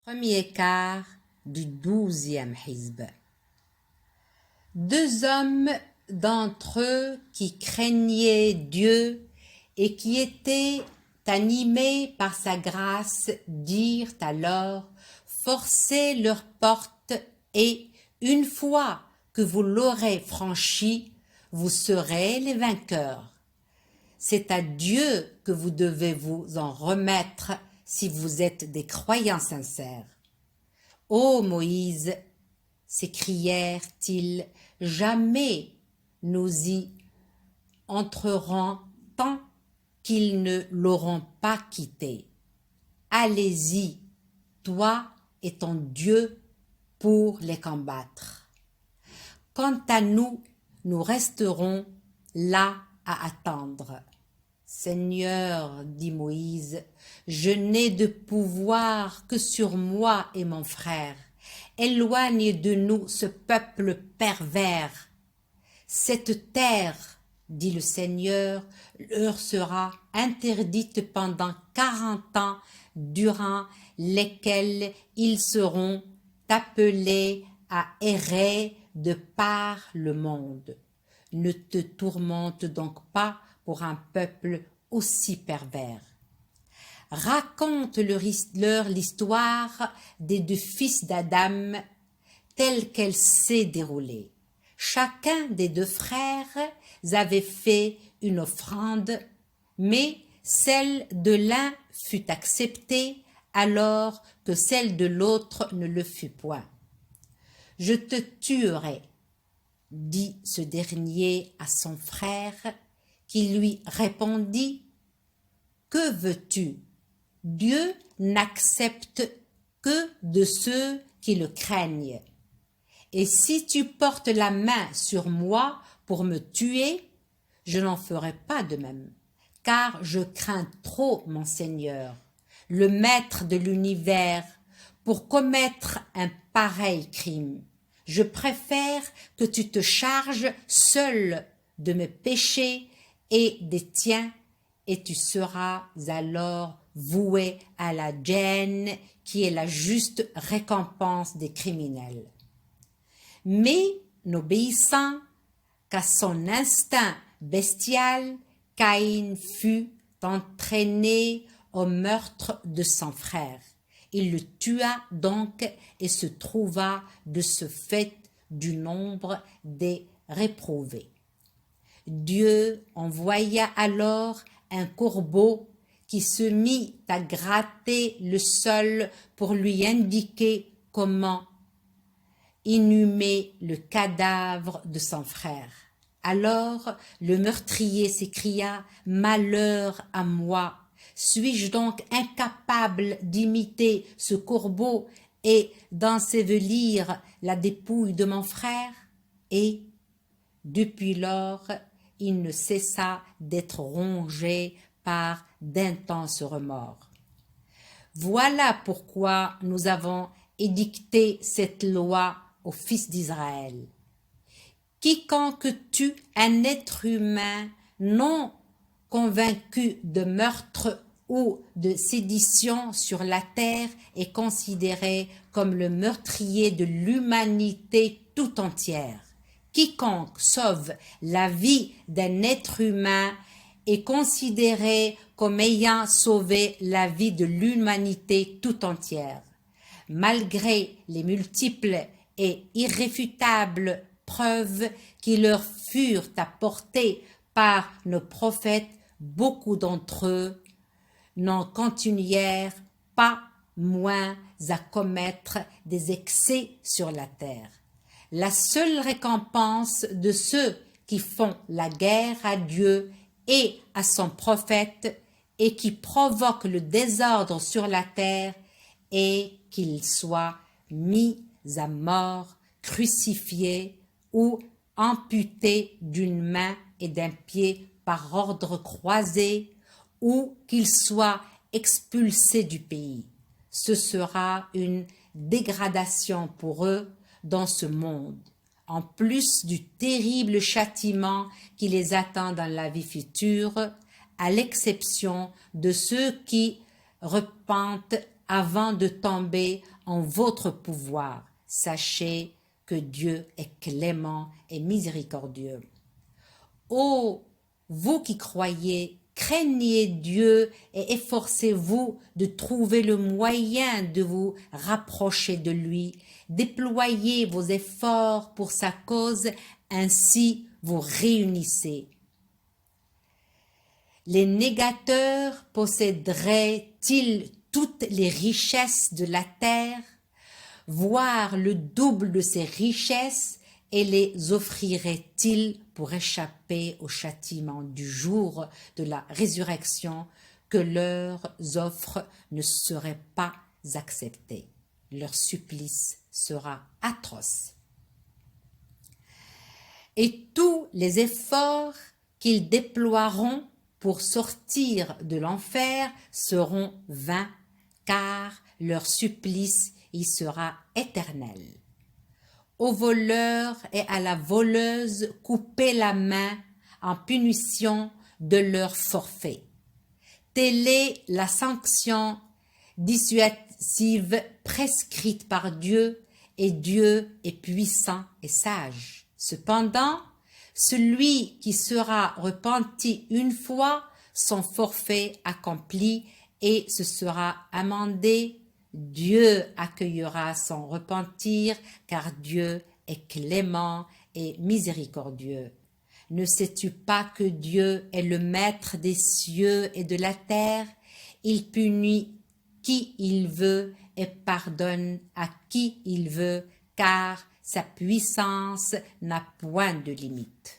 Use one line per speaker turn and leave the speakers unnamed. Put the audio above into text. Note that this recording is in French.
Premier quart du 12e hizb. Deux hommes d'entre eux qui craignaient Dieu et qui étaient animés par sa grâce dirent alors: forcez leurs portes et, une fois que vous l'aurez franchie, vous serez les vainqueurs. C'est à Dieu que vous devez vous en remettre si vous êtes des croyants sincères. Ô Moïse, s'écrièrent-ils, jamais nous y entrerons tant qu'ils ne l'auront pas quitté. Allez-y, toi et ton Dieu, pour les combattre. Quant à nous, nous resterons là à attendre. Seigneur, dit Moïse, je n'ai de pouvoir que sur moi et mon frère. Éloigne de nous ce peuple pervers. Cette terre, dit le Seigneur, leur sera interdite pendant 40 ans, durant lesquels ils seront appelés à errer de par le monde. Ne te tourmente donc pas pour un peuple aussi pervers. Raconte leur l'histoire des deux fils d'Adam telle qu'elle s'est déroulée. Chacun des deux frères avait fait une offrande, mais celle de l'un fut acceptée alors que celle de l'autre ne le fut point. « Je te tuerai », dit ce dernier à son frère, qui lui répondit: « Que veux-tu? Dieu n'accepte que de ceux qui le craignent. Et si tu portes la main sur moi pour me tuer, je n'en ferai pas de même, car je crains trop mon Seigneur, le Maître de l'univers, pour commettre un pareil crime. Je préfère que tu te charges seul de mes péchés et des tiens, et tu seras alors voué à la gêne qui est la juste récompense des criminels. » Mais, n'obéissant qu'à son instinct bestial, Caïn fut entraîné au meurtre de son frère. Il le tua donc et se trouva de ce fait du nombre des réprouvés. Dieu envoya alors un corbeau qui se mit à gratter le sol pour lui indiquer comment inhumer le cadavre de son frère. Alors le meurtrier s'écria: « Malheur à moi! Suis-je donc incapable d'imiter ce corbeau et d'ensevelir la dépouille de mon frère ?» Et, depuis lors, il ne cessa d'être rongé par d'intenses remords. Voilà pourquoi nous avons édicté cette loi aux fils d'Israël. Quiconque tue un être humain non convaincu de meurtre ou de sédition sur la terre est considéré comme le meurtrier de l'humanité tout entière. Quiconque sauve la vie d'un être humain est considéré comme ayant sauvé la vie de l'humanité tout entière. Malgré les multiples et irréfutables preuves qui leur furent apportées par nos prophètes, beaucoup d'entre eux n'en continuèrent pas moins à commettre des excès sur la terre. La seule récompense de ceux qui font la guerre à Dieu et à son prophète et qui provoquent le désordre sur la terre est qu'ils soient mis à mort, crucifiés ou amputés d'une main et d'un pied par ordre croisé, ou qu'ils soient expulsés du pays. Ce sera une dégradation pour eux dans ce monde, en plus du terrible châtiment qui les attend dans la vie future, à l'exception de ceux qui repentent avant de tomber en votre pouvoir. Sachez que Dieu est clément et miséricordieux. Ô vous qui croyez, craignez Dieu et efforcez-vous de trouver le moyen de vous rapprocher de lui. Déployez vos efforts pour sa cause, ainsi vous réunissez. Les négateurs posséderaient-ils toutes les richesses de la terre, voire le double de ces richesses, et les offriraient-ils pour échapper au châtiment du jour de la résurrection, que leurs offres ne seraient pas acceptées. Leur supplice sera atroce. Et tous les efforts qu'ils déploieront pour sortir de l'enfer seront vains, car leur supplice y sera éternel. Au voleur et à la voleuse, coupez la main en punition de leur forfait. Telle est la sanction dissuasive prescrite par Dieu, et Dieu est puissant et sage. Cependant, celui qui sera repenti une fois, son forfait accompli et se sera amendé, Dieu accueillera son repentir, car Dieu est clément et miséricordieux. Ne sais-tu pas que Dieu est le maître des cieux et de la terre? Il punit qui il veut et pardonne à qui il veut, car sa puissance n'a point de limite.